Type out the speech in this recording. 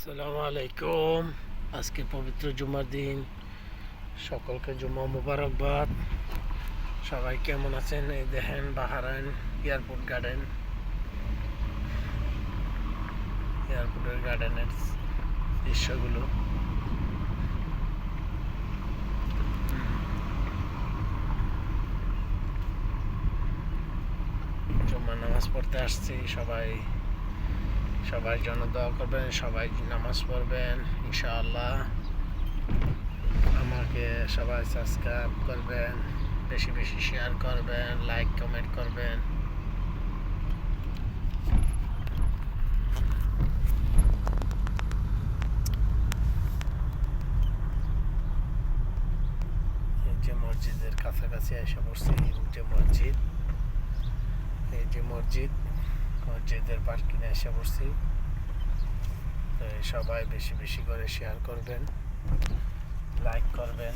আসসালামু আলাইকুম। আজকে পবিত্র জুমার দিন, সকলকে জুমা মুবারকবাদ। সবাই কেমন আছেন? এই দেখেন বাহারাইন এয়ারপোর্ট গার্ডেন, এয়ারপোর্টের গার্ডেনের দৃশ্যগুলো। জুম্মা নামাজ পড়তে আসছি। সবার জন্য দোয়া করবেন, সবাই নামাজ পড়বেন ইনশাআল্লাহ। আমাকে সবাই সাবস্ক্রাইব করবেন, বেশি বেশি শেয়ার করবেন, লাইক কমেন্ট করবেন। এই যে মসজিদের কাছাকাছি এসে পড়ছি, এই যে মসজিদের পার্কিংয়ে এসে পড়ছি। সবাই বেশি বেশি করে শেয়ার করবেন, লাইক করবেন।